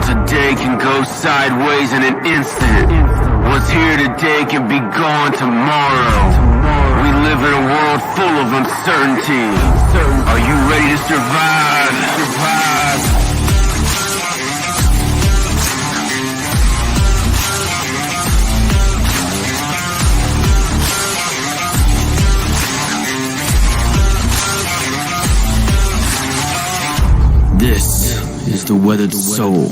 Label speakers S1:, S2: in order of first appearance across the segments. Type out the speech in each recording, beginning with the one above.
S1: today can go sideways in an instant. What's here today can be gone tomorrow. We live in a world full of uncertainty. Are you ready to survive? This is the Weathered Soul.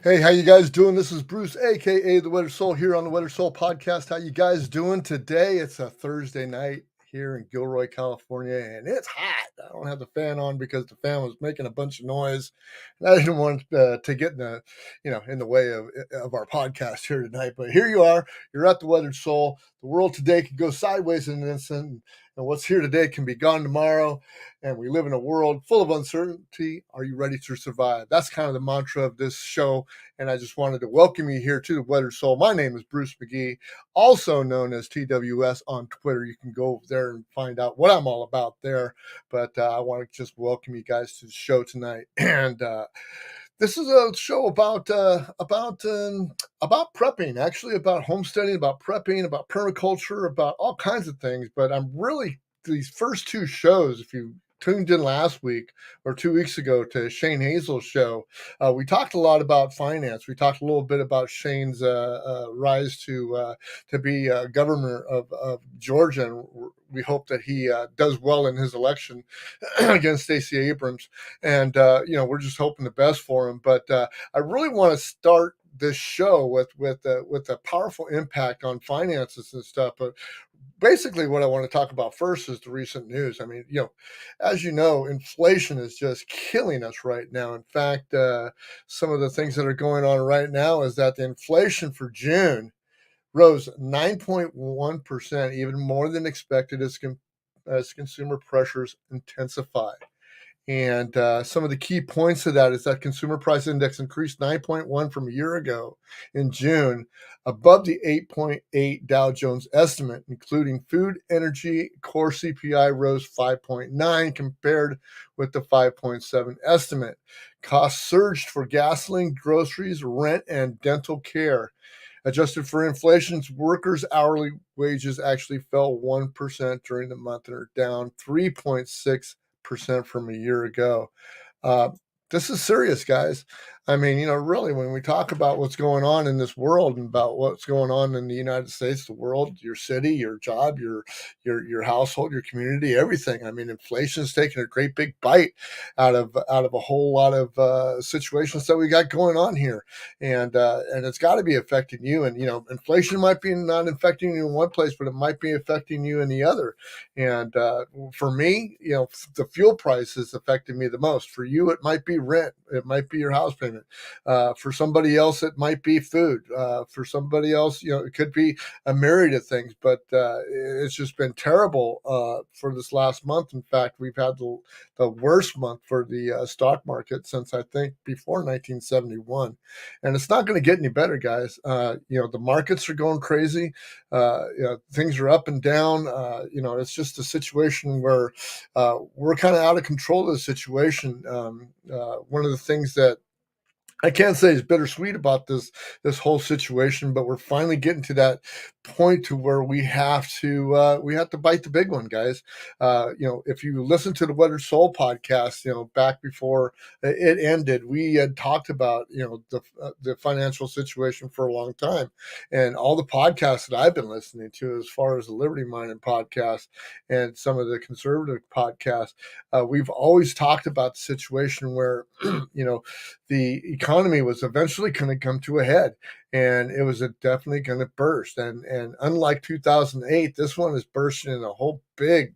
S2: Hey, how you guys doing? This is Bruce, aka the Weathered Soul, here on the Weathered Soul podcast. How you guys doing today? It's a Thursday night here in Gilroy, California, and it's hot. I don't have the fan on because the fan was making a bunch of noise, and I didn't want to get in the way of our podcast here tonight. But here you are. You're at the Weathered Soul. The world today could go sideways in an instant, and what's here today can be gone tomorrow. And we live in a world full of uncertainty. Are you ready to survive? That's kind of the mantra of this show. And I just wanted to welcome you here to the Weathered Soul. My name is Bruce McGee, also known as TWS on Twitter. You can go over there and find out what I'm all about there. But I want to just welcome you guys to the show tonight. And this is a show about prepping, actually about homesteading, about prepping, about permaculture, about all kinds of things. But I'm really, these first two shows, if you tuned in last week or 2 weeks ago to Shane Hazel's show, we talked a lot about finance. We talked a little bit about Shane's rise to be governor of Georgia, and we hope that he does well in his election against Stacey Abrams. And we're just hoping the best for him. But I really want to start this show with a powerful impact on finances and stuff. But basically, what I want to talk about first is the recent news. I mean, as you know, inflation is just killing us right now. In fact, some of the things that are going on right now is that the inflation for June rose 9.1%, even more than expected as consumer pressures intensify. And some of the key points of that is that consumer price index increased 9.1 from a year ago in June, above the 8.8 Dow Jones estimate, including food, energy, core CPI rose 5.9 compared with the 5.7 estimate. Costs surged for gasoline, groceries, rent, and dental care. Adjusted for inflation, workers' hourly wages actually fell 1% during the month and are down 3.6% from a year ago. This is serious, guys. I mean, really, when we talk about what's going on in this world and about what's going on in the United States, the world, your city, your job, your household, your community, everything. I mean, inflation is taking a great big bite out of a whole lot of situations that we got going on here, and it's got to be affecting you. And inflation might be not affecting you in one place, but it might be affecting you in the other. And for me, the fuel price is affecting me the most. For you, it might be rent, it might be your house payment. For somebody else, it might be food. For somebody else, it could be a myriad of things. But it's just been terrible for this last month. In fact, we've had the worst month for the stock market since I think before 1971, and it's not going to get any better, guys. The markets are going crazy. Things are up and down. It's just a situation where we're kind of out of control of the situation. One of the things that I can't say it's bittersweet about this whole situation, but we're finally getting to that point to where we have to bite the big one, guys. If you listen to the Weathered Soul podcast, back before it ended, we had talked about the financial situation for a long time, and all the podcasts that I've been listening to, as far as the Liberty Minded podcast and some of the conservative podcasts, we've always talked about the situation where the economy was eventually going to come to a head, and it was definitely going to burst. And unlike 2008, this one is bursting in a whole big.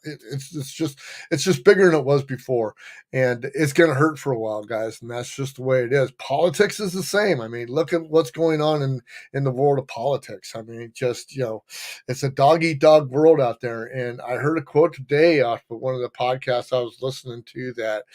S2: It's just bigger than it was before, and it's going to hurt for a while, guys. And that's just the way it is. Politics is the same. I mean, look at what's going on in the world of politics. I mean, it's a dog eat dog world out there. And I heard a quote today off of one of the podcasts I was listening to that,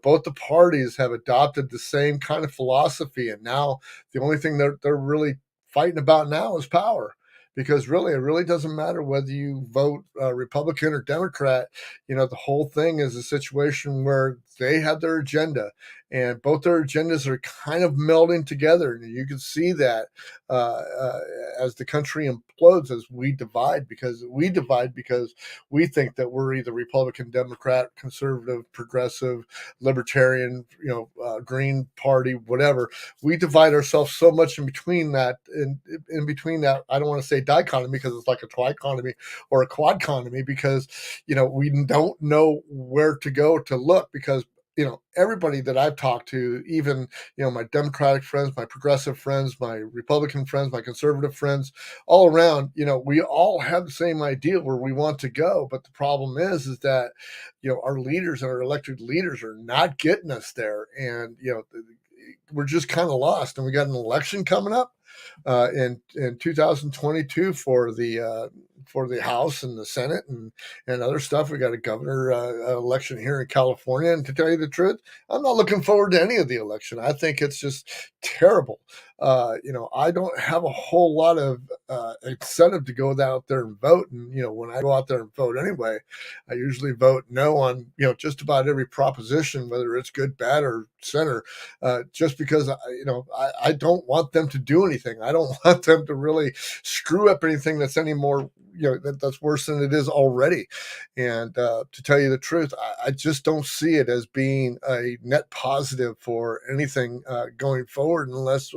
S2: both the parties have adopted the same kind of philosophy, and now the only thing they're really fighting about now is power. because really, it really doesn't matter whether you vote Republican or Democrat. The whole thing is a situation where they have their agenda, and both their agendas are kind of melding together. And you can see that as the country implodes, as we divide because we think that we're either Republican, Democrat, conservative, progressive, libertarian, Green Party, whatever. We divide ourselves so much in between that. In between that, I don't want to say dichotomy because it's like a trichotomy or a quadcotomy, because we don't know where to go to look, because everybody that I've talked to, even my Democratic friends, my progressive friends, my Republican friends, my conservative friends, all around, we all have the same idea where we want to go. But the problem is that our leaders and our elected leaders are not getting us there, and we're just kind of lost. And we got an election coming up in 2022 for the House and the Senate and other stuff. We got a governor election here in California, and to tell you the truth, I'm not looking forward to any of the election. I think it's just terrible. I don't have a whole lot of incentive to go out there and vote. And when I go out there and vote anyway, I usually vote no on just about every proposition, whether it's good, bad, or center, just because I don't want them to do anything. I don't want them to really screw up anything that's any more that's worse than it is already. And to tell you the truth, I just don't see it as being a net positive for anything going forward, unless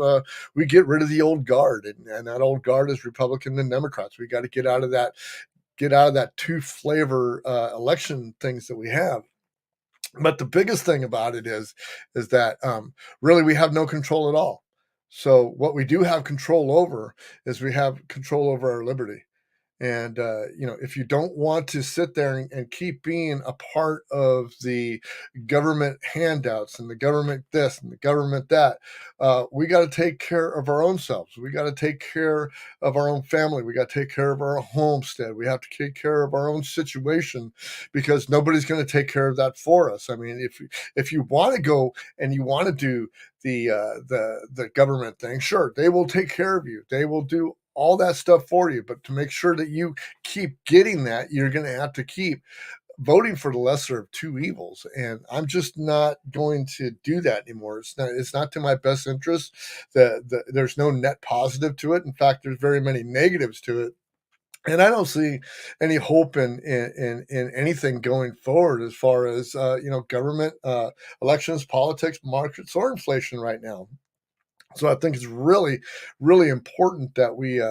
S2: we get rid of the old guard, and that old guard is Republican and Democrats. We got to get out of that two flavor election things that we have. But the biggest thing about it is that really we have no control at all. So what we do have control over is we have control over our liberty. And if you don't want to sit there and keep being a part of the government handouts and the government this and the government that, we got to take care of our own selves. We got to take care of our own family. We got to take care of our homestead. We have to take care of our own situation, because nobody's going to take care of that for us. I mean, if you want to go and you want to do the government thing, sure, they will take care of you. They will do all that stuff for you. But to make sure that you keep getting that, you're going to have to keep voting for the lesser of two evils. And I'm just not going to do that anymore. It's not to my best interest. There's no net positive to it. In fact, there's very many negatives to it. And I don't see any hope in anything going forward as far as government, elections, politics, markets, or inflation right now. So I think it's really, really important that we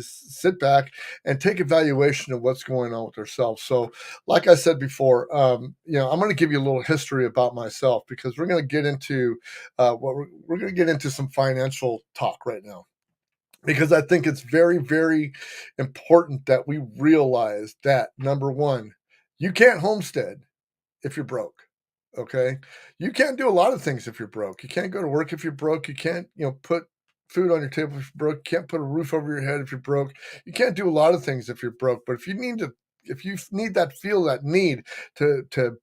S2: sit back and take evaluation of what's going on with ourselves. So, like I said before, I'm going to give you a little history about myself, because we're going to get into we're going to get into some financial talk right now, because I think it's very, very important that we realize that, number one, you can't homestead if you're broke. Okay. You can't do a lot of things if you're broke. You can't go to work if you're broke. You can't, put food on your table if you're broke. You can't put a roof over your head if you're broke. You can't do a lot of things if you're broke. But if you need that need to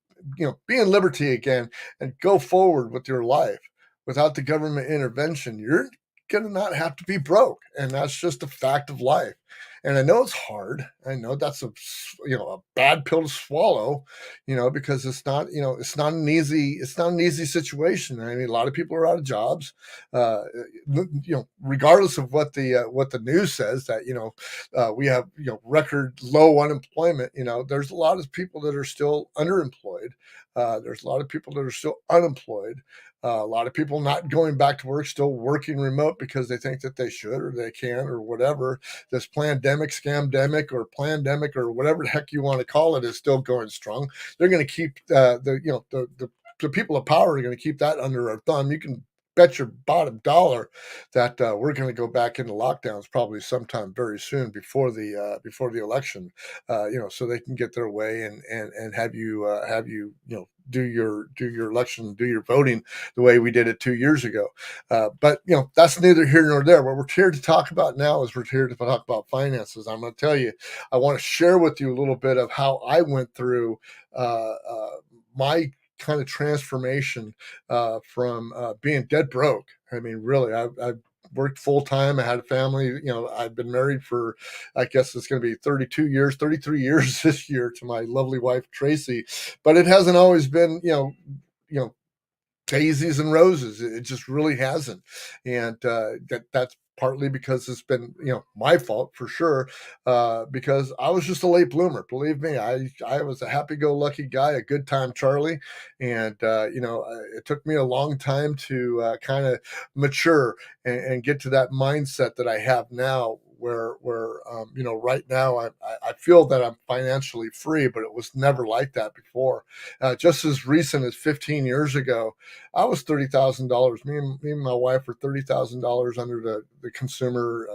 S2: be in liberty again and go forward with your life without the government intervention, you're going to not have to be broke. And that's just a fact of life. And I know it's hard. I know that's a bad pill to swallow, because it's not an easy situation. I mean, a lot of people are out of jobs, regardless of what the news says, that we have record low unemployment. There's a lot of people that are still underemployed. There's a lot of people that are still unemployed. A lot of people not going back to work, still working remote because they think that they should or they can or whatever. This pandemic, scamdemic, or plandemic, or whatever the heck you want to call it, is still going strong. They're going to keep the people of power are going to keep that under our thumb. You can bet your bottom dollar that we're going to go back into lockdowns probably sometime very soon before the election, so they can get their way and have you do your election, do your voting the way we did it 2 years ago. But that's neither here nor there. What we're here to talk about now is we're here to talk about finances. I'm going to tell you, I want to share with you a little bit of how I went through my kind of transformation from being dead broke. I mean, really, worked full time. I had a family. I've been married for, I guess it's going to be 32 years, 33 years this year to my lovely wife Tracy. But it hasn't always been, you know, daisies and roses. It just really hasn't, and that's partly because it's been my fault for sure. Because I was just a late bloomer. Believe me, I was a happy-go-lucky guy, a good time Charlie, and it took me a long time to kind of mature and get to that mindset that I have now. Where right now I feel that I'm financially free, but it was never like that before. Just as recent as 15 years ago, I was $30,000. Me and my wife were $30,000 under the consumer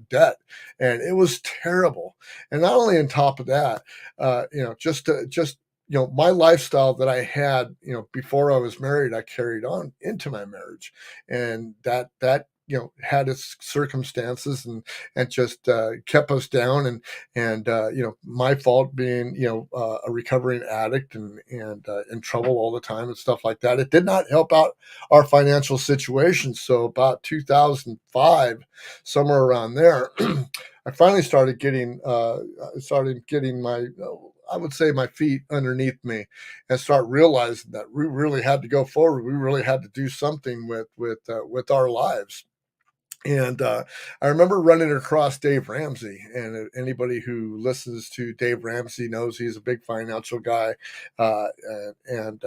S2: debt, and it was terrible. And not only on top of that, just my lifestyle that I had, before I was married, I carried on into my marriage, and that had its circumstances and just kept us down, and my fault being a recovering addict and in trouble all the time and stuff like that. It did not help out our financial situation. So about 2005, somewhere around there, I finally started getting my I would say my feet underneath me and start realizing that we really had to go forward. We really had to do something with our lives. And I remember running across Dave Ramsey, and anybody who listens to Dave Ramsey knows he's a big financial guy, and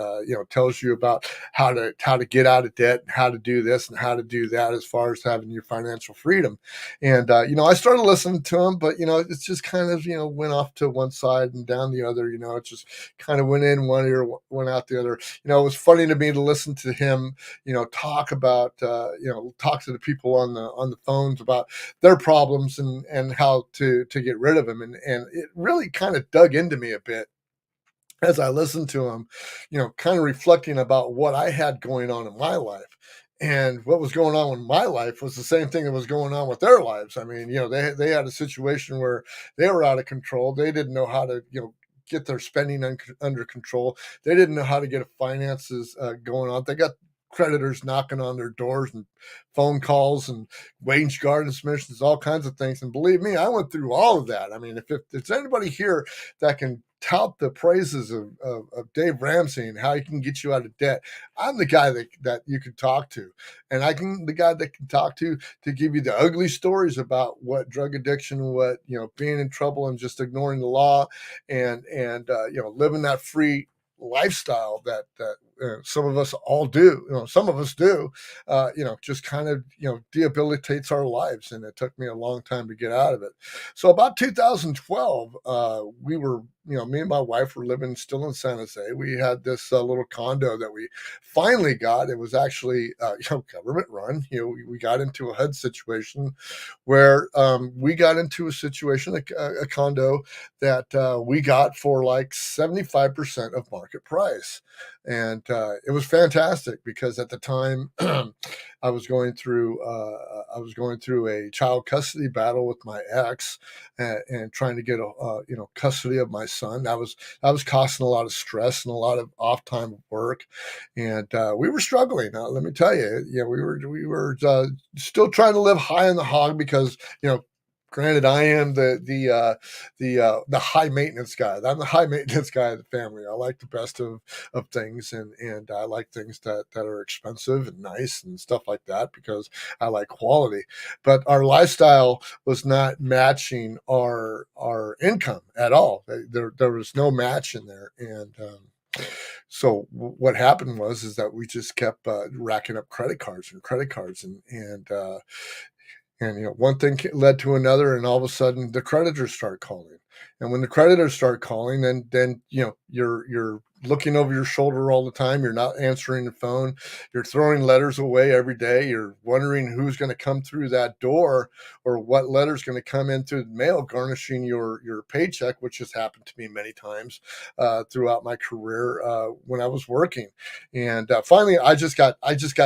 S2: tells you about how to get out of debt, and how to do this and how to do that as far as having your financial freedom. And I started listening to him, but it's just kind of went off to one side and down the other. It just kind of went in one ear, went out the other. It was funny to me to listen to him talk about talk to the people on the phones about their problems and how to get rid of them, and it really kind of dug into me a bit as I listened to him, kind of reflecting about what I had going on in my life. And what was going on in my life was the same thing that was going on with their lives. I mean, they had a situation where they were out of control. They didn't know how to, get their spending under control. They didn't know how to get finances going on. They got creditors knocking on their doors and phone calls and wage guard submissions, all kinds of things. And believe me, I went through all of that. I mean, if there's anybody here that can tout the praises of Dave Ramsey and how he can get you out of debt, I'm the guy that you can talk to. And the guy that can talk to give you the ugly stories about what drug addiction, what, being in trouble and just ignoring the law and living that free lifestyle that some of us all do, some of us do, just kind of, debilitates our lives. And it took me a long time to get out of it. So about 2012, we were, me and my wife were living still in San Jose. We had this little condo that we finally got. It was actually, government run. We got into a HUD situation where we got into a situation, a condo that we got for like 75% of market price. And it was fantastic because at the time I was going through a child custody battle with my ex, and trying to get custody of my son. That was costing a lot of stress and a lot of off time work, and we were struggling. Let me tell you, we were still trying to live high on the hog because granted, I am the high maintenance guy. I'm the high maintenance guy of the family. I like the best of things, and I like things that are expensive and nice and stuff like that because I like quality. But our lifestyle was not matching our income at all. There was no match in there, and so what happened is that we just kept racking up credit cards and one thing led to another, and all of a sudden the creditors start calling. And when the creditors start calling, then you're looking over your shoulder all the time. You're not answering the phone. You're throwing letters away every day. You're wondering who's going to come through that door or what letter's going to come in through the mail, garnishing your paycheck, which has happened to me many times throughout my career when I was working. And finally, I just got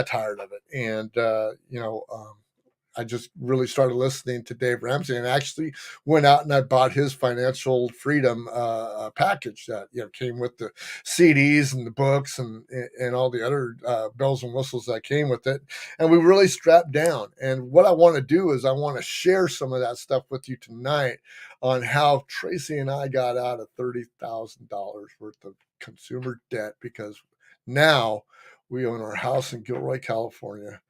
S2: tired of it, and I just really started listening to Dave Ramsey, and actually went out and I bought his financial freedom package that came with the CDs and the books and all the other bells and whistles that came with it. And we really strapped down. And what I want to do is I want to share some of that stuff with you tonight on how Tracy and I got out of $30,000 worth of consumer debt, because now we own our house in Gilroy, California.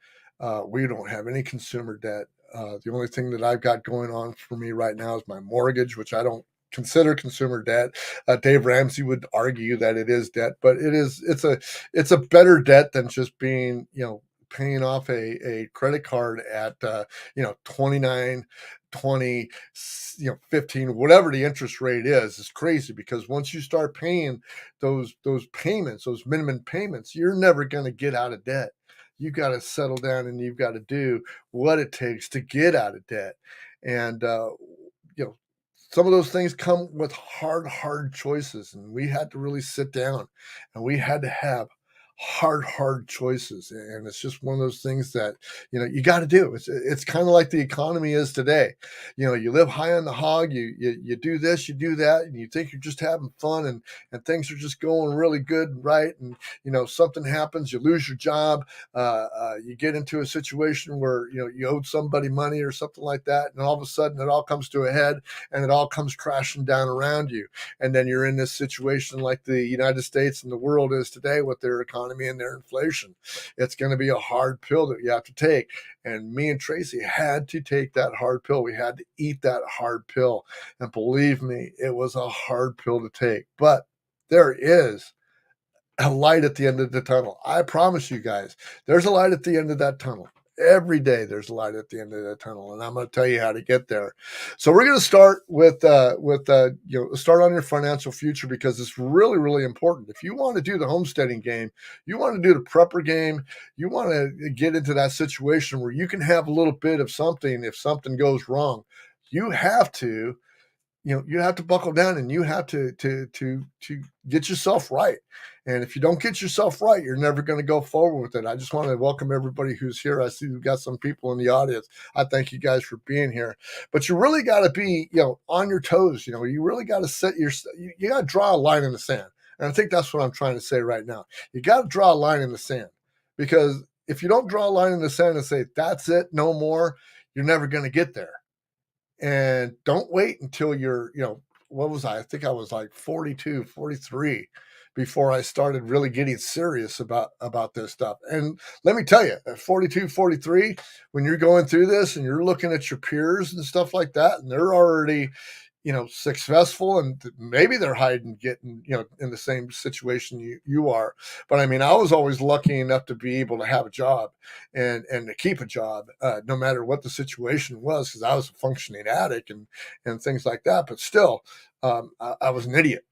S2: We don't have any consumer debt. The only thing that I've got going on for me right now is my mortgage, which I don't consider consumer debt. Dave Ramsey would argue that it is debt, but it's a better debt than just being, paying off a credit card at 29, 20, 15, whatever the interest rate is crazy, because once you start paying those payments, those minimum payments, you're never going to get out of debt. You got to settle down and you've got to do what it takes to get out of debt. And some of those things come with hard choices, and we had to really sit down and we had to have hard choices. And it's just one of those things that you got to do. It's kind of like the economy is today. You live high on the hog, you do this, you do that, and you think you're just having fun, and things are just going really good and right, and something happens, you lose your job, you get into a situation where you owed somebody money or something like that, and all of a sudden it all comes to a head and it all comes crashing down around you. And then you're in this situation like the United States and the world is today with their economy and their inflation. It's going to be a hard pill that you have to take. And me and Tracy had to take that hard pill. We had to eat that hard pill. And believe me, it was a hard pill to take. But there is a light at the end of the tunnel. I promise you guys, there's a light at the end of that tunnel. Every day there's a light at the end of the tunnel, and I'm going to tell you how to get there. So we're going to start with start on your financial future, because it's really important. If you want to do the homesteading game, you want to do the prepper game, you want to get into that situation where you can have a little bit of something if something goes wrong. You have to buckle down, and you have to get yourself right. And if you don't get yourself right, you're never going to go forward with it. I just want to welcome everybody who's here. I see we've got some people in the audience. I thank you guys for being here. But you really got to be, on your toes. You really got to you got to draw a line in the sand. And I think that's what I'm trying to say right now. You got to draw a line in the sand, because if you don't draw a line in the sand and say, that's it, no more, you're never going to get there. And don't wait until you're, what was I? I think I was like 42, 43 before I started really getting serious about this stuff. And let me tell you, at 42, 43, when you're going through this and you're looking at your peers and stuff like that, and they're already, successful, and maybe they're getting, in the same situation you are. But I mean, I was always lucky enough to be able to have a job and to keep a job, no matter what the situation was, because I was a functioning addict and things like that. But still, I was an idiot.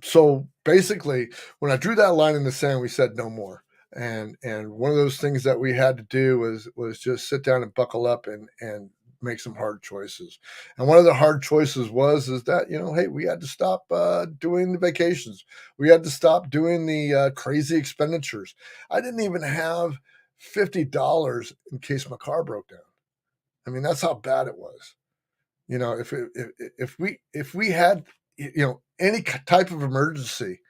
S2: So basically, when I drew that line in the sand, we said no more. And one of those things that we had to do was just sit down and buckle up and make some hard choices. And one of the hard choices is that, hey, we had to stop doing the vacations. We had to stop doing the crazy expenditures. I didn't even have $50 in case my car broke down. I mean, that's how bad it was. If we had, any type of emergency,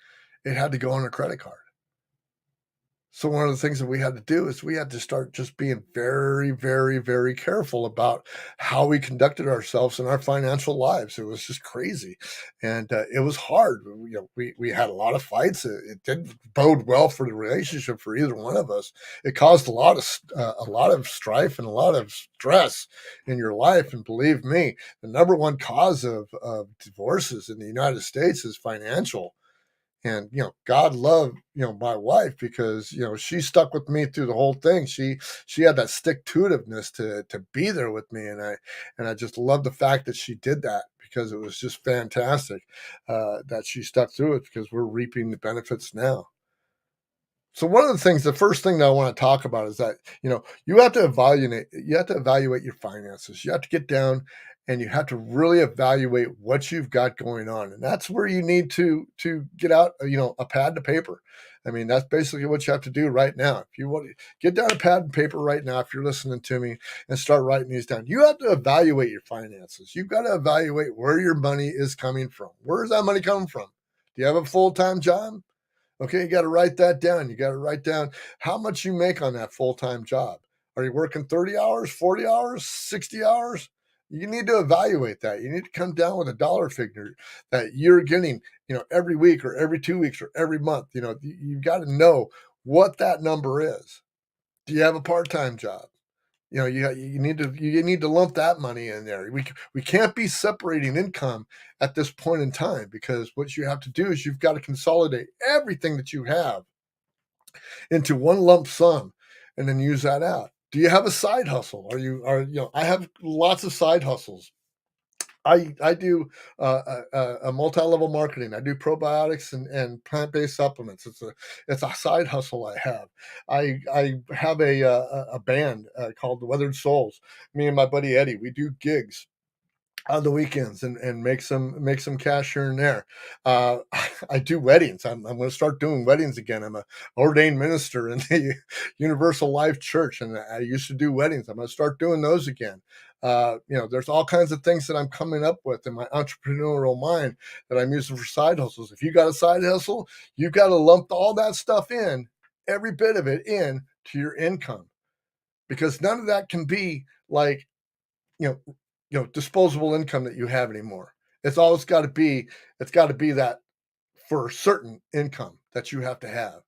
S2: it had to go on a credit card. So one of the things that we had to do is we had to start just being very careful about how we conducted ourselves in our financial lives. It was just crazy. And it was hard. We had a lot of fights. It didn't bode well for the relationship for either one of us. It caused a lot of strife and a lot of stress in your life. And believe me, the number one cause of divorces in the United States is financial. And God loved my wife, because she stuck with me through the whole thing. She had that stick-to-itiveness to be there with me, and I just love the fact that she did that, because it was just fantastic that she stuck through it, because we're reaping the benefits now. So one of the first thing that I want to talk about is that you have to evaluate your finances. You have to get down and you have to really evaluate what you've got going on. And that's where you need to get out, a pad and paper. I mean, that's basically what you have to do right now. If you want to get down a pad and paper right now, if you're listening to me, and start writing these down, you have to evaluate your finances. You've got to evaluate where your money is coming from. Where is that money coming from? Do you have a full-time job? Okay, you got to write that down. You got to write down how much you make on that full-time job. Are you working 30 hours, 40 hours, 60 hours? You need to evaluate that. You need to come down with a dollar figure that you're getting, every week or every 2 weeks or every month. You've got to know what that number is. Do you have a part-time job? You need to lump that money in there. We can't be separating income at this point in time, because what you have to do is you've got to consolidate everything that you have into one lump sum and then use that out. Do you have a side hustle? I have lots of side hustles. I do a multi-level marketing. I do probiotics and plant-based supplements. It's a side hustle I have. I have a band called the Weathered Souls. Me and my buddy Eddie, we do gigs on the weekends and make some cash here and there. I do weddings. I'm going to start doing weddings again. I'm a ordained minister in the Universal Life Church, and I used to do weddings. I'm going to start doing those again. There's all kinds of things that I'm coming up with in my entrepreneurial mind that I'm using for side hustles. If you got a side hustle, you've got to lump all that stuff in, every bit of it in to your income, because none of that can be like, disposable income that you have anymore. It's got to be that for certain income that you have to have.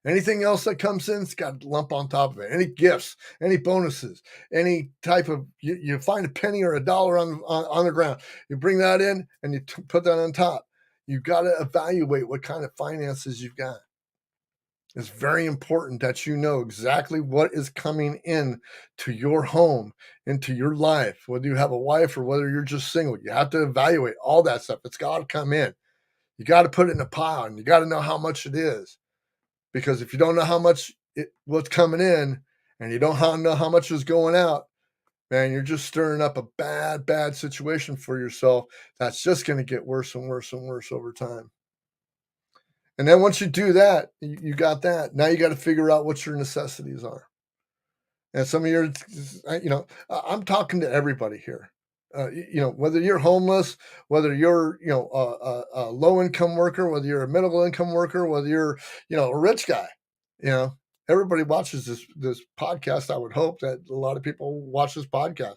S2: Anything else that comes in, it's got to lump on top of it. Any gifts, any bonuses, any type of, you find a penny or a dollar on the ground, you bring that in and you put that on top. You've got to evaluate what kind of finances you've got. It's very important that you know exactly what is coming in to your home, into your life, whether you have a wife or whether you're just single. You have to evaluate all that stuff. It's got to come in. You got to put it in a pile, and you got to know how much it is. Because if you don't know what's coming in, and you don't know how much is going out, man, you're just stirring up a bad situation for yourself. That's just going to get worse and worse and worse over time. And then once you do that, you got that. Now you got to figure out what your necessities are. And some of your, I'm talking to everybody here. Whether you're homeless, whether you're, a low income worker, whether you're a middle income worker, whether you're, a rich guy, everybody watches this podcast. I would hope that a lot of people watch this podcast.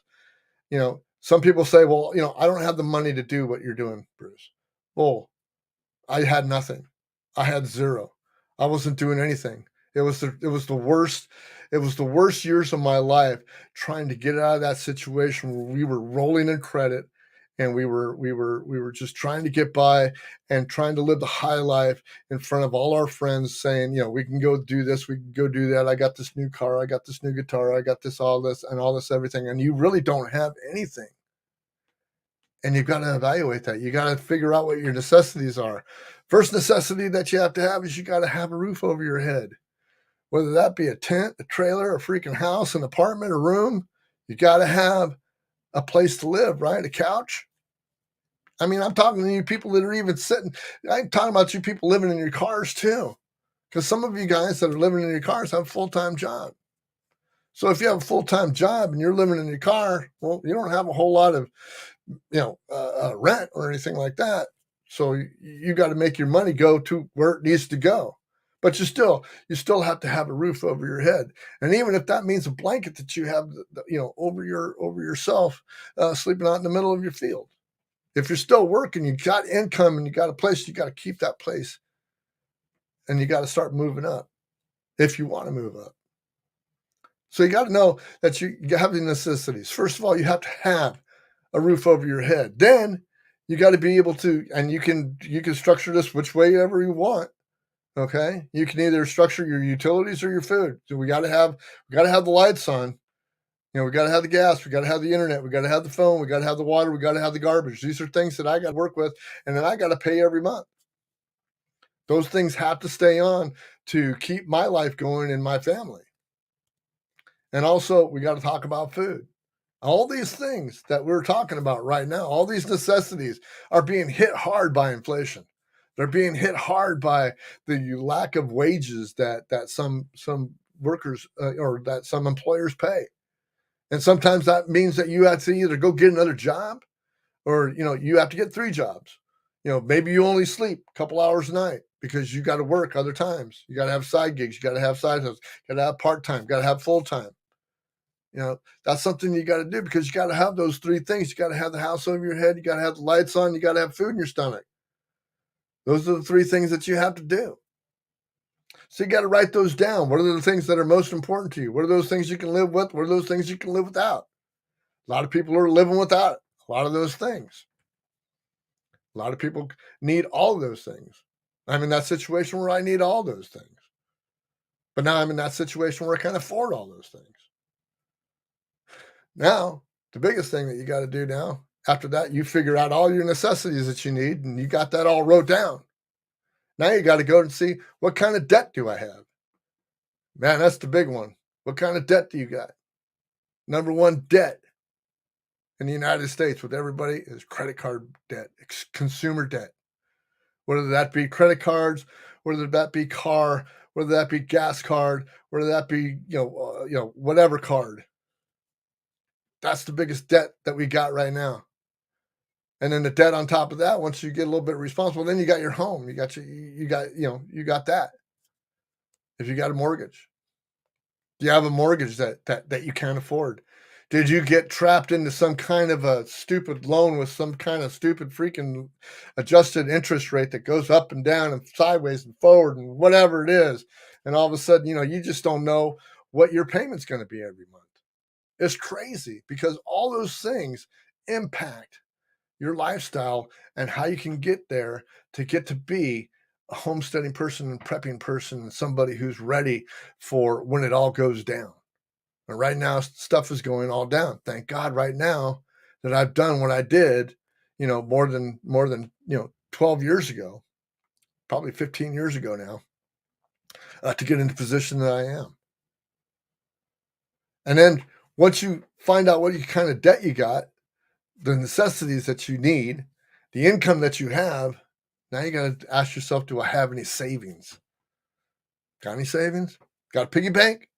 S2: Some people say, well, I don't have the money to do what you're doing, Bruce. Well, I had nothing. I had zero. I wasn't doing anything. It was the worst years of my life, trying to get out of that situation where we were rolling in credit, and we were just trying to get by and trying to live the high life in front of all our friends, saying, we can go do this, we can go do that. I got this new car, I got this new guitar, I got this, all this everything, and you really don't have anything. And you've got to evaluate that. You got to figure out what your necessities are. First necessity that you have to have is you got to have a roof over your head. Whether that be a tent, a trailer, a freaking house, an apartment, a room, you got to have a place to live, right? A couch. I mean, I'm talking to you people that are even sitting. I'm talking about you people living in your cars too. Because some of you guys that are living in your cars have a full-time job. So if you have a full-time job and you're living in your car, well, you don't have a whole lot of rent or anything like that. So you got to make your money go to where it needs to go. But you still have to have a roof over your head. And even if that means a blanket that you have, over yourself, sleeping out in the middle of your field. If you're still working, you got income and you got a place, you got to keep that place. And you got to start moving up if you want to move up. So you got to know that you have the necessities. First of all, you have to have a roof over your head. Then you got to be able to, and you can structure this which way ever you want. Okay, you can either structure your utilities or your food. So we got to have the lights on. We got to have the gas. We got to have the internet. We got to have the phone. We got to have the water. We got to have the garbage. These are things that I got to work with, and then I got to pay every month. Those things have to stay on to keep my life going and my family. And also, we got to talk about food. All these things that we're talking about right now, all these necessities are being hit hard by inflation. They're being hit hard by the lack of wages that some workers or that some employers pay. And sometimes that means that you have to either go get another job or you have to get 3 jobs. Maybe you only sleep a couple hours a night because you got to work other times. You got to have side gigs, you got to have side hustles, got to have part-time, got to have full-time. That's something you got to do because you got to have those 3 things. You got to have the house over your head, you got to have the lights on, you got to have food in your stomach. Those are the 3 things that you have to do. So you got to write those down. What are the things that are most important to you? What are those things you can live with? What are those things you can live without? A lot of people are living without a lot of those things. A lot of people need all of those things. I'm in that situation where I need all those things. But now I'm in that situation where I can't afford all those things. Now, the biggest thing that you got to do now, after that, you figure out all your necessities that you need, and you got that all wrote down. Now you got to go and see, what kind of debt do I have? Man, that's the big one. What kind of debt do you got? Number one debt in the United States with everybody is credit card debt, consumer debt. Whether that be credit cards, whether that be car, whether that be gas card, whether that be whatever card. That's the biggest debt that we got right now. And then the debt on top of that, once you get a little bit responsible, then you got your home. You got that. If you got a mortgage, do you have a mortgage that you can't afford? Did you get trapped into some kind of a stupid loan with some kind of stupid freaking adjusted interest rate that goes up and down and sideways and forward and whatever it is? And all of a sudden, you just don't know what your payment's going to be every month. It's crazy because all those things impact your lifestyle and how you can get there to get to be a homesteading person and prepping person and somebody who's ready for when it all goes down. And right now, stuff is going all down. Thank God right now that I've done what I did, more than 12 years ago, probably 15 years ago now, to get in the position that I am. And then once you find out what kind of debt you got, the necessities that you need, the income that you have, now you got to ask yourself, do I have any savings? Got any savings? Got a piggy bank?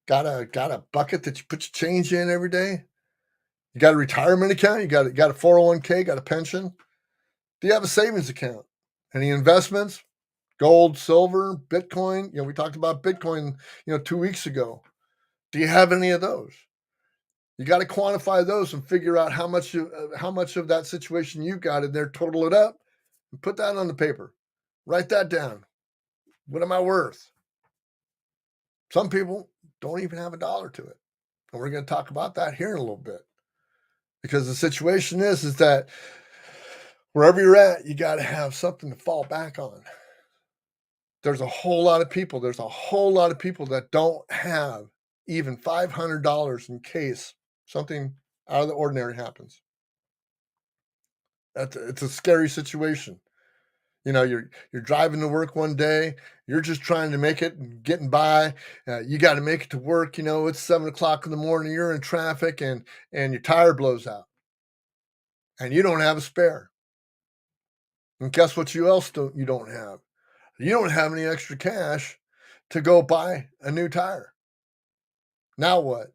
S2: Got a bucket that you put your change in every day? You got a retirement account? You got a 401k? Got a pension? Do you have a savings account? Any investments? Gold, silver, Bitcoin? We talked about Bitcoin, 2 weeks ago. Do you have any of those? You got to quantify those and figure out how much of that situation you got in there, total it up, and put that on the paper. Write that down. What am I worth? Some people don't even have $1 to it. And we're going to talk about that here in a little bit. Because the situation is that wherever you're at, you got to have something to fall back on. There's a whole lot of people that don't have even $500 in case something out of the ordinary happens. It's a scary situation. You're driving to work one day, you're just trying to make it and getting by. You got to make it to work. It's 7:00 in the morning. You're in traffic, and your tire blows out, and you don't have a spare. And guess what? You don't have? You don't have any extra cash to go buy a new tire. Now what?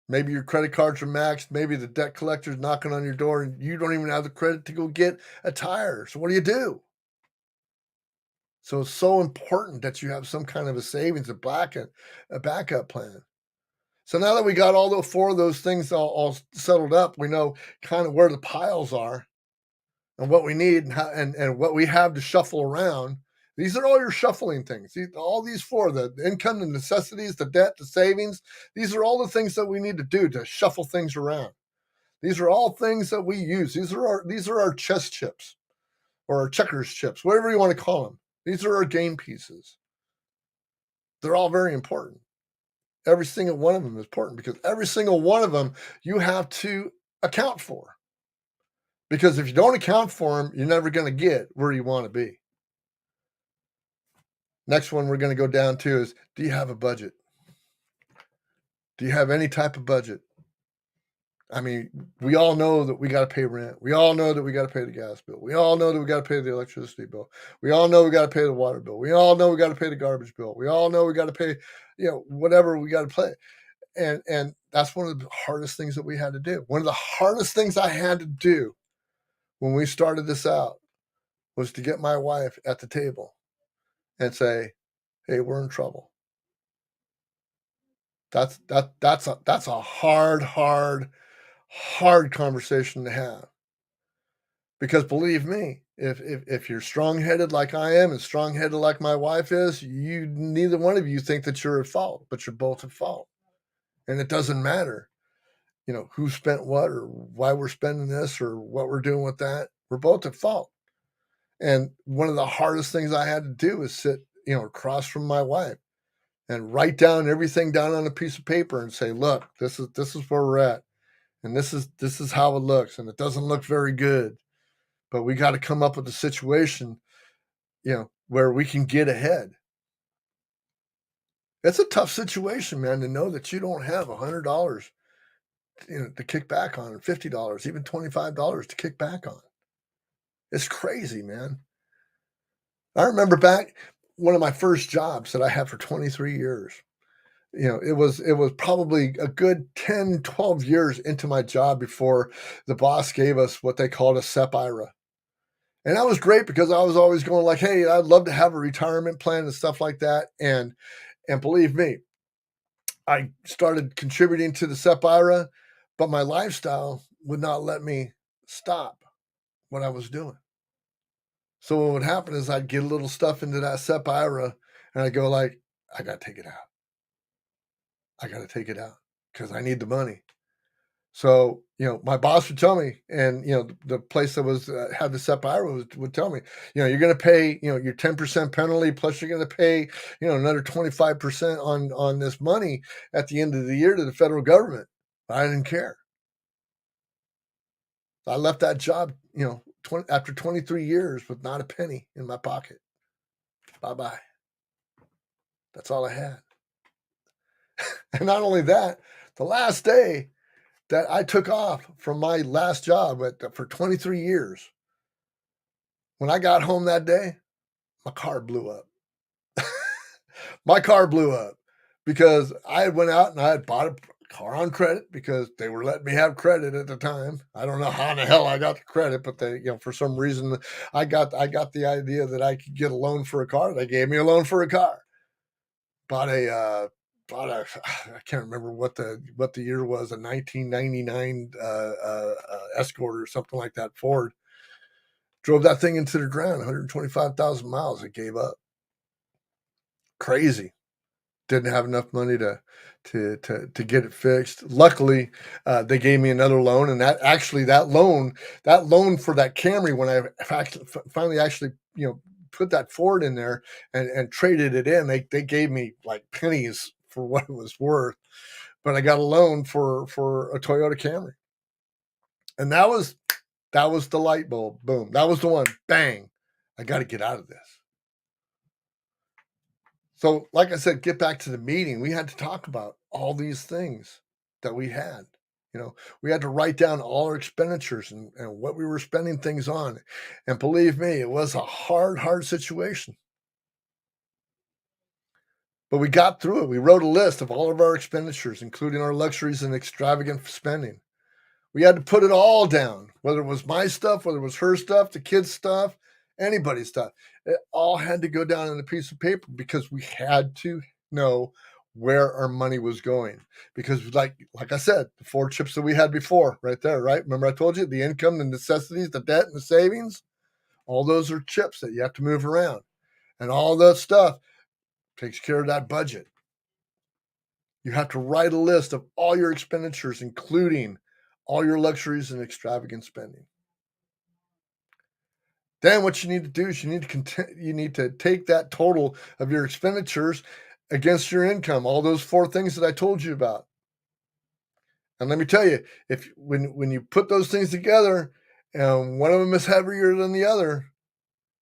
S2: Maybe your credit cards are maxed. Maybe the debt collector's knocking on your door and you don't even have the credit to go get a tire. So what do? So it's so important that you have some kind of a savings, a backup plan. So now that we got all the 4 of those things all settled up, we know kind of where the piles are and what we need and what we have to shuffle around. These are all your shuffling things. All these 4, the income, the necessities, the debt, the savings, these are all the things that we need to do to shuffle things around. These are all things that we use. These are our chess chips or our checkers chips, whatever you want to call them. These are our game pieces. They're all very important. Every single one of them is important because every single one of them you have to account for. Because if you don't account for them, you're never going to get where you want to be. Next one we're going to go down to is, do you have a budget? Do you have any type of budget? I mean, we all know that we got to pay rent. We all know that we got to pay the gas bill. We all know that we got to pay the electricity bill. We all know we got to pay the water bill. We all know we got to pay the garbage bill. We all know we got to pay, whatever we got to pay. And that's one of the hardest things that we had to do. One of the hardest things I had to do when we started this out was to get my wife at the table and say, "Hey, we're in trouble." That's a hard conversation to have. Because believe me, if you're strong-headed like I am and strong-headed like my wife is, you neither one of you think that you're at fault, but you're both at fault. And it doesn't matter, who spent what or why we're spending this or what we're doing with that. We're both at fault. And one of the hardest things I had to do is sit, across from my wife and write down everything down on a piece of paper and say, "Look, this is where we're at. And this is how it looks. And it doesn't look very good. But we got to come up with a situation, where we can get ahead." It's a tough situation, man, to know that you don't have $100, to kick back on, and $50, even $25 to kick back on. It's crazy, man. I remember back one of my first jobs that I had for 23 years. It was probably a good 10, 12 years into my job before the boss gave us what they called a SEP IRA. And that was great because I was always going like, "Hey, I'd love to have a retirement plan and stuff like that." And believe me, I started contributing to the SEP IRA, but my lifestyle would not let me stop what I was doing. So what would happen is I'd get a little stuff into that SEP IRA and I'd go like, "I got to take it out. I got to take it out because I need the money." So, my boss would tell me, and, the place that was had the SEP IRA would tell me, "You're going to pay, your 10% penalty, plus you're going to pay, another 25% on this money at the end of the year to the federal government." I didn't care. I left that job, after 23 years with not a penny in my pocket. Bye bye. That's all I had. And not only that, the last day that I took off from my last job for 23 years, when I got home that day, my car blew up. My car blew up because I had went out and I had bought a car on credit because they were letting me have credit at the time. I don't know how in the hell I got the credit, but they, for some reason I got the idea that I could get a loan for a car. They gave me a loan for a car. Bought a I can't remember what the year was, a 1999 Escort or something like that, Ford. Drove that thing into the ground, 125,000 miles. It gave up. Crazy. Didn't have enough money to get it fixed. Luckily, they gave me another loan, and that loan for that Camry, when I finally actually put that Ford in there and traded it in, they gave me like pennies for what it was worth. But I got a loan for a Toyota Camry, and that was the light bulb. Boom, that was the one. Bang! I got to get out of this. So, like I said, get back to the meeting. We had to talk about all these things that we had. We had to write down all our expenditures and what we were spending things on. And believe me, it was a hard situation. But we got through it. We wrote a list of all of our expenditures, including our luxuries and extravagant spending. We had to put it all down, whether it was my stuff, whether it was her stuff, the kids' stuff, anybody's stuff. It all had to go down on a piece of paper because we had to know where our money was going. Because like I said, the 4 chips that we had before, right there, right? Remember I told you the income, the necessities, the debt, and the savings? All those are chips that you have to move around. And all that stuff takes care of that budget. You have to write a list of all your expenditures, including all your luxuries and extravagant spending. Then what you need to do is you need to take that total of your expenditures against your income, all those 4 things that I told you about. And let me tell you, when you put those things together and one of them is heavier than the other,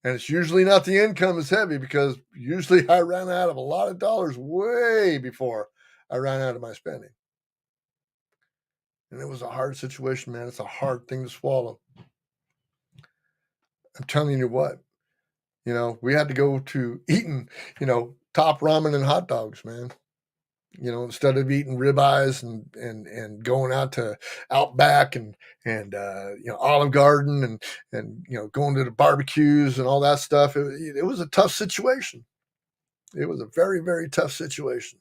S2: and it's usually not the income is heavy, because usually I ran out of a lot of dollars way before I ran out of my spending. And it was a hard situation, man. It's a hard thing to swallow. I'm telling you what, we had to go to eating, top ramen and hot dogs, man. Instead of eating ribeyes and going out to Outback and Olive Garden and going to the barbecues and all that stuff. It was a tough situation. It was a very, very tough situation.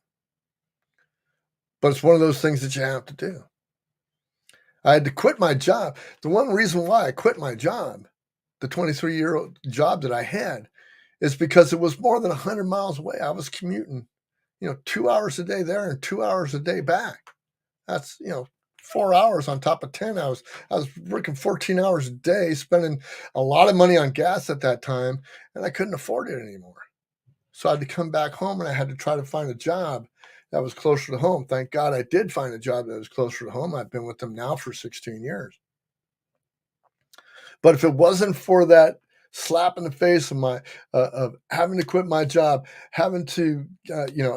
S2: But it's one of those things that you have to do. I had to quit my job. The one reason why I quit my job, the 23-year-old job that I had, is because it was more than 100 miles away. I was commuting, 2 hours a day there and 2 hours a day back. That's, 4 hours on top of 10 hours. I was working 14 hours a day, spending a lot of money on gas at that time, and I couldn't afford it anymore. So I had to come back home, and I had to try to find a job that was closer to home. Thank God I did find a job that was closer to home. I've been with them now for 16 years. But if it wasn't for that slap in the face of having to quit my job, having to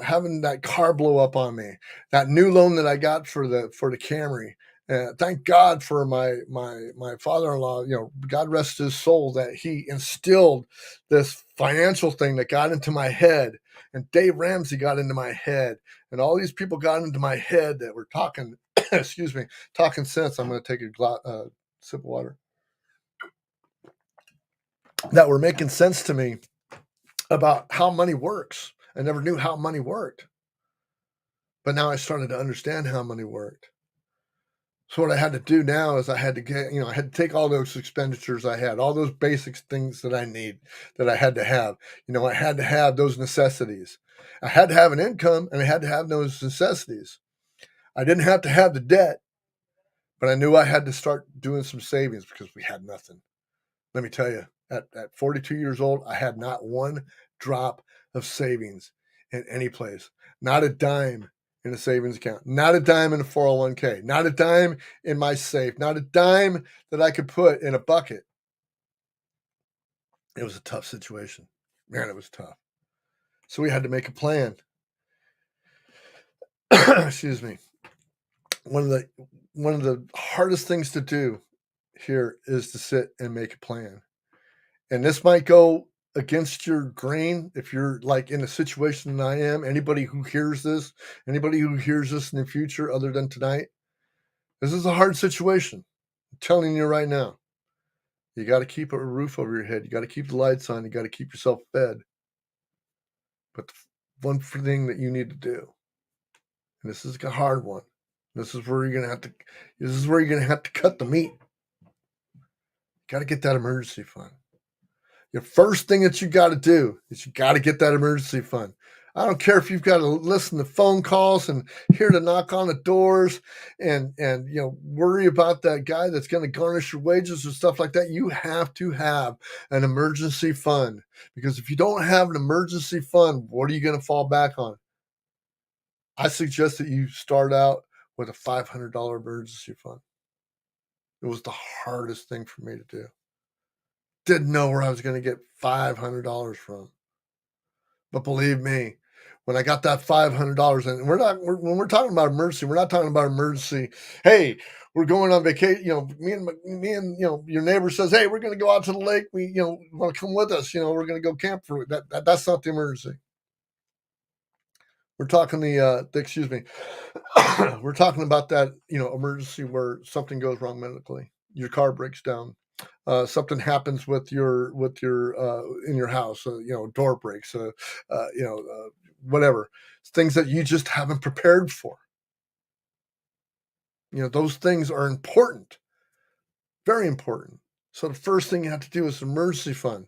S2: having that car blow up on me, that new loan that I got for the Camry, thank God for my father-in-law. God rest his soul, that he instilled this financial thing that got into my head, and Dave Ramsey got into my head, and all these people got into my head that were talking excuse me, talking sense. I'm going to take a sip of water. That were making sense to me about how money works. I never knew how money worked, but now I started to understand how money worked. So what I had to do now is I had to take all those expenditures I had, all those basic things that I need, that I had to have. I had to have those necessities. I had to have an income, and I had to have those necessities. I didn't have to have the debt, but I knew I had to start doing some savings because we had nothing. Let me tell you, at 42 years old, I had not one drop of savings in any place. Not a dime in a savings account. Not a dime in a 401k. Not a dime in my safe. Not a dime that I could put in a bucket. It was a tough situation. Man, it was tough. So we had to make a plan. Excuse me. One of the hardest things to do here is to sit and make a plan. And this might go against your grain if you're like in a situation that I am. Anybody who hears this in the future other than tonight, this is a hard situation. I'm telling you right now. You got to keep a roof over your head. You got to keep the lights on. You got to keep yourself fed. But the one thing that you need to do, and this is a hard one, this is where you're gonna have to cut the meat. You got to get that emergency fund. The first thing that you got to do is you got to get that emergency fund. I don't care if you've got to listen to phone calls and hear to knock on the doors and worry about that guy that's going to garnish your wages and stuff like that. You have to have an emergency fund, because if you don't have an emergency fund, what are you going to fall back on? I suggest that you start out with a $500 emergency fund. It was the hardest thing for me to do. Didn't know where I was going to get $500 from. But believe me, when I got that $500, and when we're talking about emergency, we're not talking about emergency. Hey, we're going on vacation. Me and your neighbor says, hey, we're going to go out to the lake. We want to come with us. We're going to go camp for that. That's not the emergency. We're talking excuse me. We're talking about that emergency where something goes wrong medically. Your car breaks down. Something happens with your in your house, door breaks, whatever, things that you just haven't prepared for. Those things are important, very important. So the first thing you have to do is emergency fund.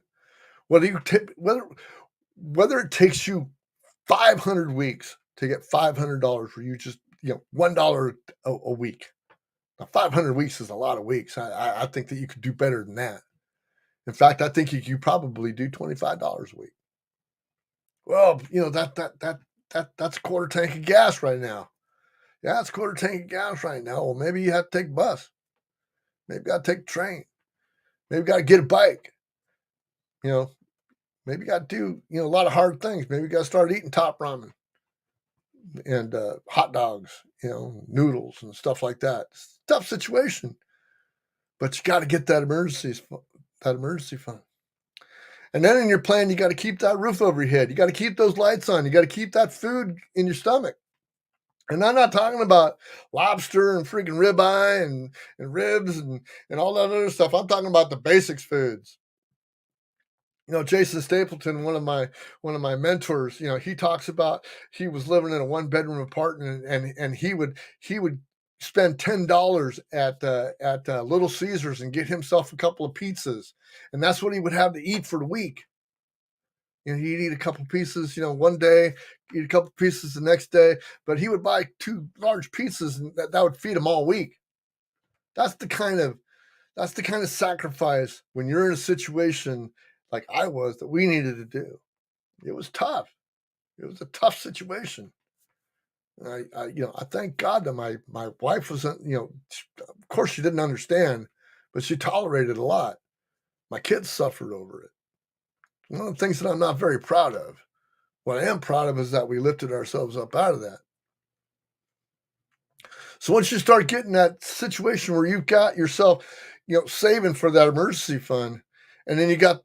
S2: Whether whether it takes you 500 weeks to get $500, where you just $1 a week. Now, 500 weeks is a lot of weeks. I think that you could do better than that. In fact, I think you could probably do $25 a week. Well, that's a quarter tank of gas right now. Yeah, it's a quarter tank of gas right now. Well, maybe you have to take a bus. Maybe you got to take a train. Maybe you got to get a bike. Maybe you got to do a lot of hard things. Maybe you got to start eating top ramen. hot dogs, noodles and stuff like that. It's a tough situation, but you got to get that emergency fund. And then in your plan, you got to keep that roof over your head. You got to keep those lights on. You got to keep that food in your stomach. And I'm not talking about lobster and freaking ribeye and ribs and all that other stuff. I'm talking about the basics foods. Jason Stapleton, one of my mentors, he talks about he was living in a 1-bedroom apartment and he would spend $10 at Little Caesars and get himself a couple of pizzas, and that's what he would have to eat for the week. He'd eat a couple pieces, one day, eat a couple pieces the next day, but he would buy 2 large pizzas and that would feed him all week. That's the kind of sacrifice when you're in a situation like I was that we needed to do. It was tough. It was a tough situation. And I thank God that my wife wasn't, of course she didn't understand, but she tolerated a lot. My kids suffered over it. One of the things that I'm not very proud of. What I am proud of is that we lifted ourselves up out of that. So once you start getting that situation where you've got yourself, saving for that emergency fund, and then you got,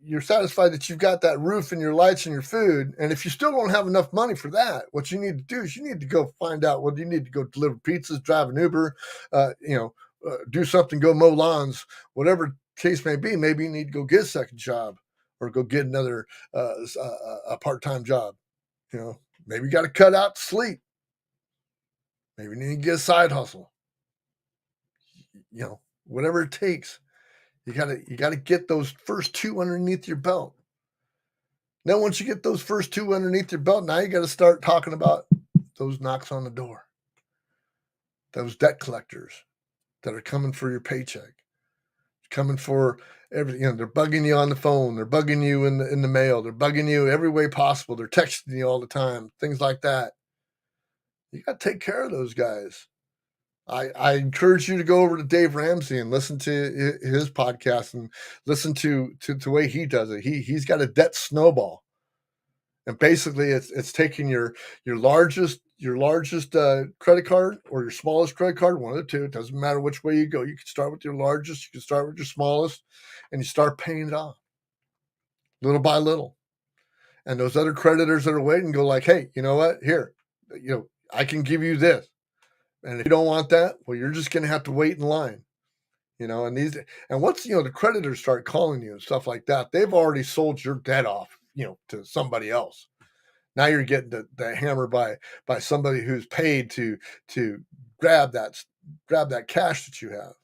S2: you're satisfied that you've got that roof and your lights and your food. And if you still don't have enough money for that, what you need to do is you need to go find out whether you need to go deliver pizzas, drive an Uber, do something, go mow lawns, whatever case may be. Maybe you need to go get a second job or go get another a part-time job. Maybe you got to cut out sleep. Maybe you need to get a side hustle. Whatever it takes. You gotta get those first 2 underneath your belt. Now, once you get those first 2 underneath your belt, now you got to start talking about those knocks on the door, those debt collectors that are coming for your paycheck, coming for everything. They're bugging you on the phone, they're bugging you in the mail, they're bugging you every way possible. They're texting you all the time, things like that. You got to take care of those guys. I encourage you to go over to Dave Ramsey and listen to his podcast and listen to the way he does it. He's got a debt snowball, and basically it's taking your largest credit card or your smallest credit card, one of the two. It doesn't matter which way you go. You can start with your largest, you can start with your smallest, and you start paying it off little by little. And those other creditors that are waiting go like, hey, you know what? Here, I can give you this. And if you don't want that, well, you're just going to have to wait in line, and once, the creditors start calling you and stuff like that, they've already sold your debt off, to somebody else. Now you're getting the hammer by somebody who's paid to grab that cash that you have.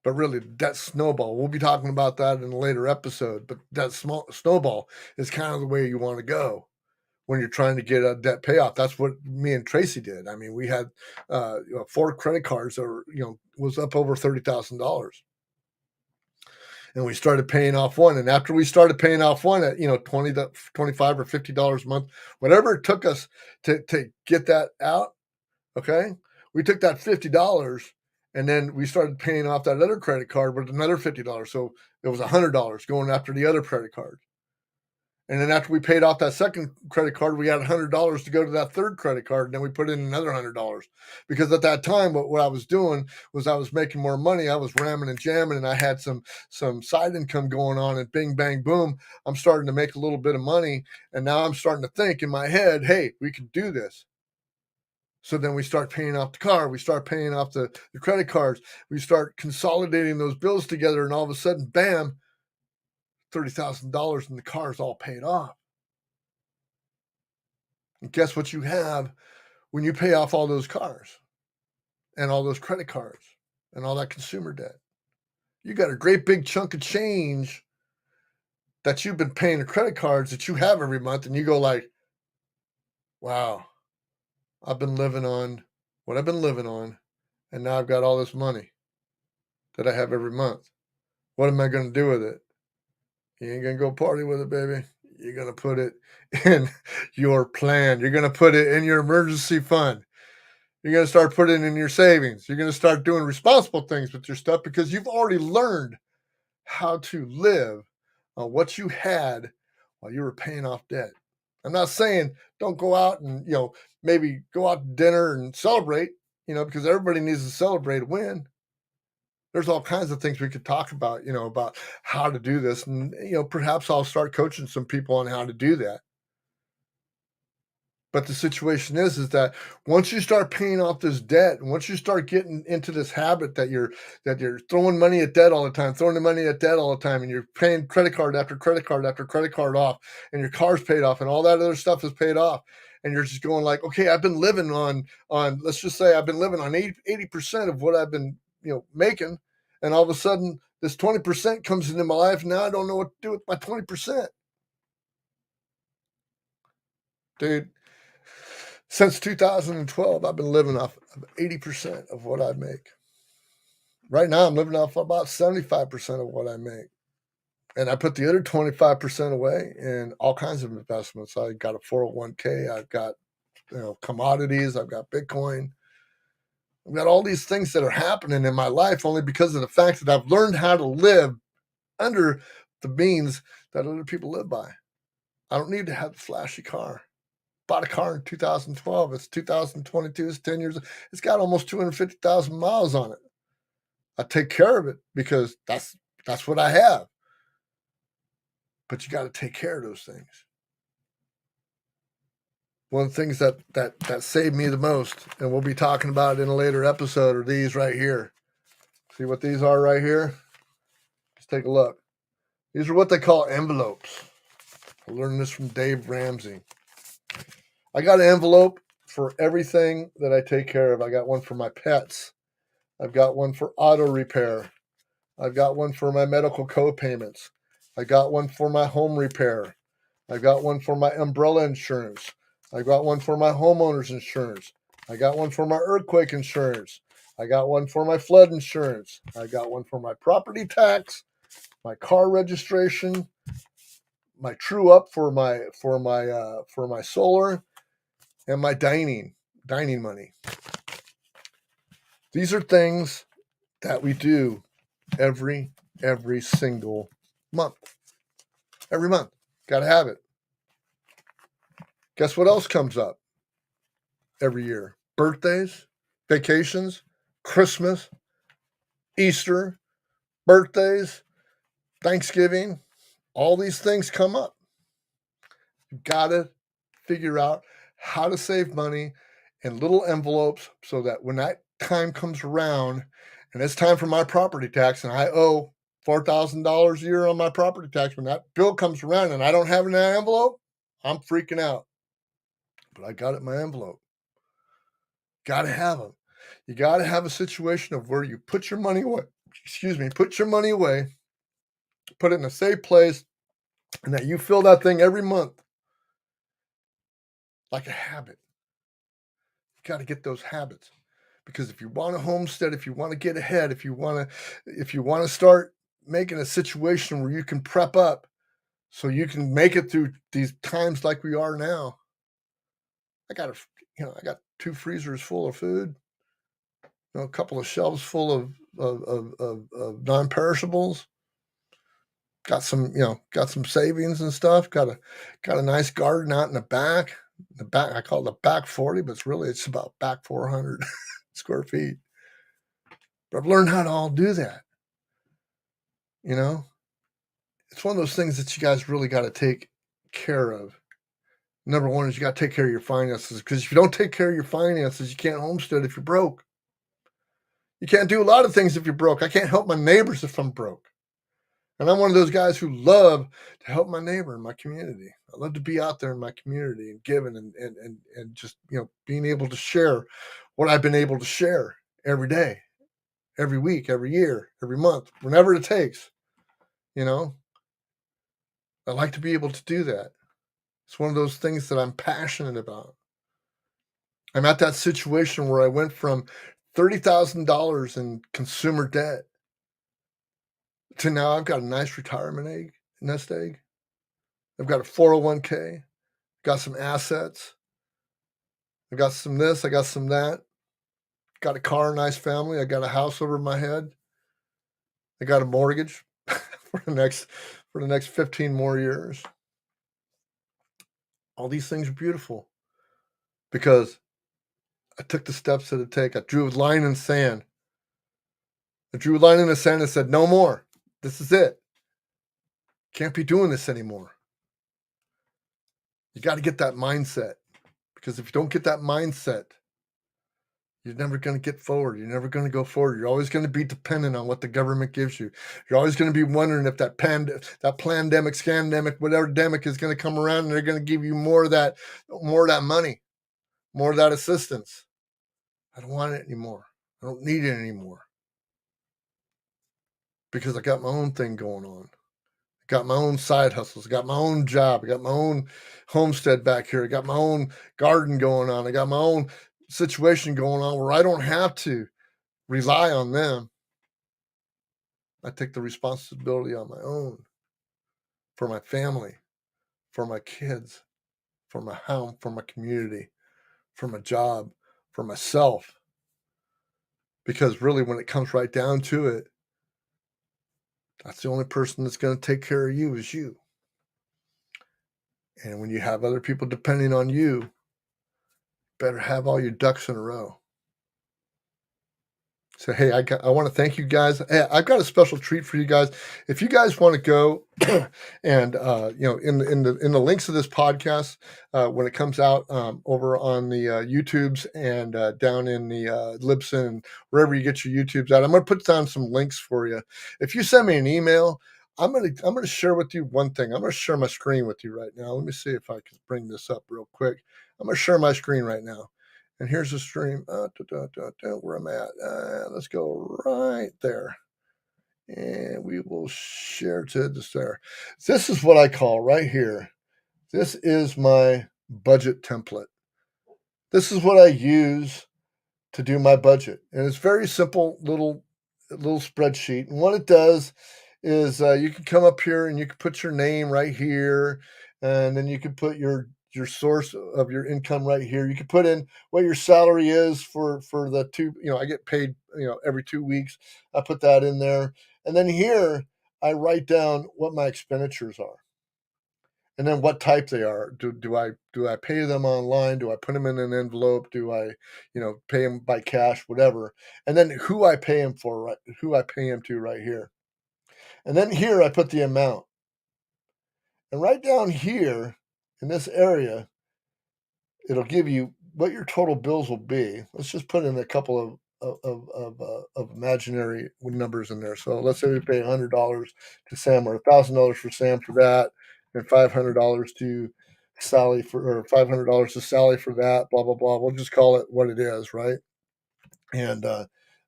S2: But really, that snowball, we'll be talking about that in a later episode, but that snowball is kind of the way you want to go when you're trying to get a debt payoff. That's what me and Tracy did. I mean, we had 4 credit cards that were, was up over $30,000. And we started paying off one. And after we started paying off one at, $20 to $25 or $50 a month, whatever it took us to get that out, okay, we took that $50 and then we started paying off that other credit card with another $50. So it was $100 going after the other credit card. And then after we paid off that second credit card, we had $100 to go to that third credit card. And then we put in another $100 because at that time, what I was doing was I was making more money. I was ramming and jamming, and I had some side income going on. And bing, bang, boom, I'm starting to make a little bit of money. And now I'm starting to think in my head, hey, we can do this. So then we start paying off the car. We start paying off the credit cards. We start consolidating those bills together. And all of a sudden, bam, $30,000 and the car is all paid off. And guess what you have when you pay off all those cars and all those credit cards and all that consumer debt? You got a great big chunk of change that you've been paying the credit cards that you have every month, and you go like, wow, I've been living on what I've been living on, and now I've got all this money that I have every month. What am I going to do with it? You ain't going to go party with it, baby. You're going to put it in your plan. You're going to put it in your emergency fund. You're going to start putting it in your savings. You're going to start doing responsible things with your stuff because you've already learned how to live on what you had while you were paying off debt. I'm not saying Don't go out and, maybe go out to dinner and celebrate, because everybody needs to celebrate a win. There's all kinds of things we could talk about, about how to do this. And, perhaps I'll start coaching some people on how to do that. But the situation is that once you start paying off this debt, and once you start getting into this habit that you're throwing money at debt all the time, and you're paying credit card after credit card after credit card off, and your car's paid off, and all that other stuff is paid off, and you're just going like, okay, I've been living on let's just say I've been living on 80% of what I've been making, and all of a sudden this 20% comes into my life. Now I don't know what to do with my 20%, dude. Since 2012, I've been living off of 80% of what I make. Right now, I'm living off about 75% of what I make. And I put the other 25% away in all kinds of investments. I got a 401k. I've got, commodities. I've got Bitcoin. I've got all these things that are happening in my life only because of the fact that I've learned how to live under the means that other people live by. I don't need to have a flashy car. Bought a car in 2012. It's 2022. It's 10 years. It's got almost 250,000 miles on it. I take care of it because that's what I have. But you got to take care of those things. One of the things that saved me the most, and we'll be talking about it in a later episode, are these right here. See what these are right here? Let's take a look. These are what they call envelopes. I learned this from Dave Ramsey. I got an envelope for everything that I take care of. I got one for my pets. I've got one for auto repair. I've got one for my medical co-payments. I got one for my home repair. I got one for my umbrella insurance. I got one for my homeowner's insurance. I got one for my earthquake insurance. I got one for my flood insurance. I got one for my property tax, my car registration, my true up for my solar, and my dining money. These are things that we do every single month. Every month. Got to have it. Guess what else comes up every year? Birthdays, vacations, Christmas, Easter, birthdays, Thanksgiving. All these things come up. You've got to figure out how to save money in little envelopes so that when that time comes around and it's time for my property tax and I owe $4,000 a year on my property tax, when that bill comes around and I don't have it in that envelope, I'm freaking out. But I got it in my envelope. Got to have them. You got to have a situation of where you put your money away. Put your money away, put it in a safe place, and that you fill that thing every month like a habit. You got to get those habits. Because if you want to homestead, if you want to get ahead, if you want to start making a situation where you can prep up so you can make it through these times like we are now. I got 2 freezers full of food, a couple of shelves full of non-perishables. Got some savings and stuff. Got a nice garden out in the back. The back, I call it the back 40, but it's about back 400 square feet. But I've learned how to all do that. It's one of those things that you guys really got to take care of. Number one is you got to take care of your finances, because if you don't take care of your finances, you can't homestead if you're broke. You can't do a lot of things if you're broke. I can't help my neighbors if I'm broke. And I'm one of those guys who love to help my neighbor in my community. I love to be out there in my community and giving and just, being able to share what I've been able to share every day, every week, every year, every month, whenever it takes. I like to be able to do that. It's one of those things that I'm passionate about. I'm at that situation where I went from $30,000 in consumer debt to now I've got a nice retirement nest egg. I've got a 401k, got some assets. I got some this, I got some that. Got a car, nice family. I got a house over my head. I got a mortgage for the next 15 more years. All these things are beautiful. because I took the steps that it take. I drew a line in the sand. I drew a line in the sand and said, no more. This is it. Can't be doing this anymore. You got to get that mindset, because if you don't get that mindset, you're never going to get forward. You're never going to go forward. You're always going to be dependent on what the government gives you. You're always going to be wondering if that pandemic, scandemic, whatever demic is going to come around, and they're going to give you more of that money, more of that assistance. I don't want it anymore. I don't need it anymore, because I got my own thing going on. I got my own side hustles. I got my own job. I got my own homestead back here. I got my own garden going on. I got my own situation going on where I don't have to rely on them. I take the responsibility on my own, for my family, for my kids, for my home, for my community, for my job, for myself. Because really, when it comes right down to it, that's the only person that's going to take care of you is you. And when you have other people depending on you, better have all your ducks in a row. So, hey, I want to thank you guys. Hey, I've got a special treat for you guys. If you guys want to go and in the links of this podcast, when it comes out over on the YouTubes and down in the Libsyn and wherever you get your YouTubes at, I'm going to put down some links for you. If you send me an email, I'm gonna share with you one thing. I'm gonna share my screen with you right now. Let me see if I can bring this up real quick. I'm gonna share my screen right now. And here's the stream, where I'm at. Let's go right there. And we will share to this there. This is what I call right here. This is my budget template. This is what I use to do my budget. And it's very simple little spreadsheet. And what it does is you can come up here and you can put your name right here. And then you can put your source of your income right here. You can put in what your salary is for the two, I get paid, every 2 weeks. I put that in there. And then here I write down what my expenditures are. And then what type they are. Do I pay them online? Do I put them in an envelope? Do I, pay them by cash, whatever. And then who I pay them for, right? Who I pay them to right here. And then here I put the amount. And right down here in this area, it'll give you what your total bills will be. Let's just put in a couple of imaginary numbers in there. So let's say we pay $100 to Sam, or $1,000 for Sam for that, and $500 to Sally or $500 to Sally for that. Blah blah blah. We'll just call it what it is, right? And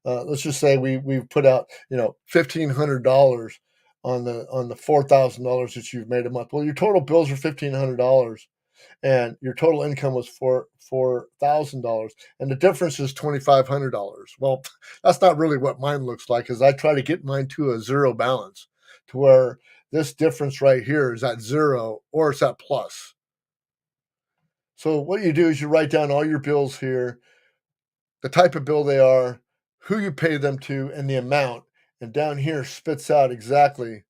S2: let's just say we've put out $1,500 on the $4,000 that you've made a month. Well, your total bills are $1,500. And your total income was $4,000, and the difference is $2,500. Well, that's not really what mine looks like, because I try to get mine to a zero balance, to where this difference right here is at zero or it's at plus. So what you do is you write down all your bills here, the type of bill they are, who you pay them to, and the amount. And down here spits out exactly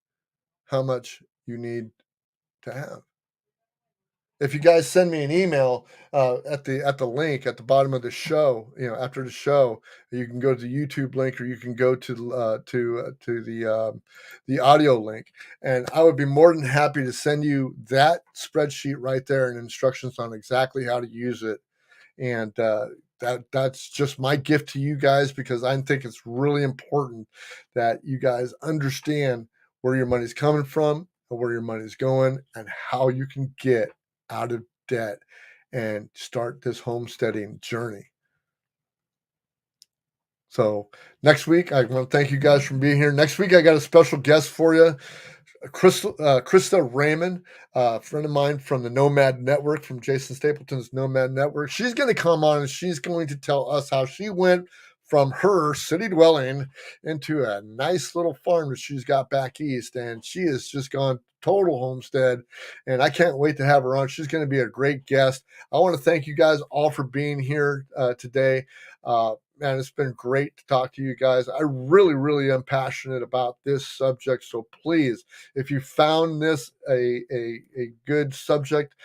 S2: how much you need to have. If you guys send me an email at the link at the bottom of the show, after the show, you can go to the YouTube link, or you can go to the audio link, and I would be more than happy to send you that spreadsheet right there and instructions on exactly how to use it. And that's just my gift to you guys, because I think it's really important that you guys understand where your money's coming from and where your money's going, and how you can get out of debt and start this homesteading journey. So next week, I want to thank you guys for being here. Next week, I got a special guest for you, Krista Raymond, a friend of mine from the Nomad Network, from Jason Stapleton's Nomad Network. She's going to come on and she's going to tell us how she went from her city dwelling into a nice little farm that she's got back east. And she has just gone total homestead. And I can't wait to have her on. She's going to be a great guest. I want to thank you guys all for being here today. man, it's been great to talk to you guys. I really, really am passionate about this subject. So please, if you found this a good subject,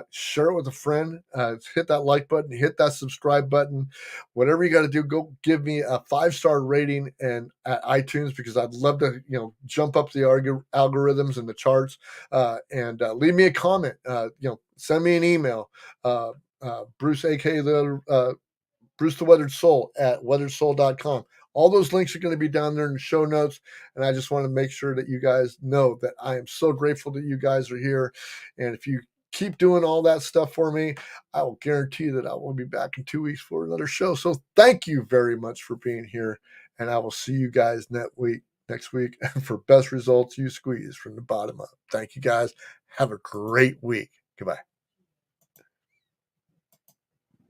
S2: share it with a friend. Hit that like button, hit that subscribe button, whatever you got to do. Go give me a 5-star rating and at iTunes, because I'd love to, jump up the algorithms and the charts. And leave me a comment. Send me an email. Bruce, aka Bruce the Weathered Soul at weatheredsoul.com. All those links are going to be down there in the show notes. And I just want to make sure that you guys know that I am so grateful that you guys are here. And if you keep doing all that stuff for me, I will guarantee that I will be back in 2 weeks for another show. So thank you very much for being here. And I will see you guys next week for best results you squeeze from the bottom up. Thank you guys. Have a great week. Goodbye.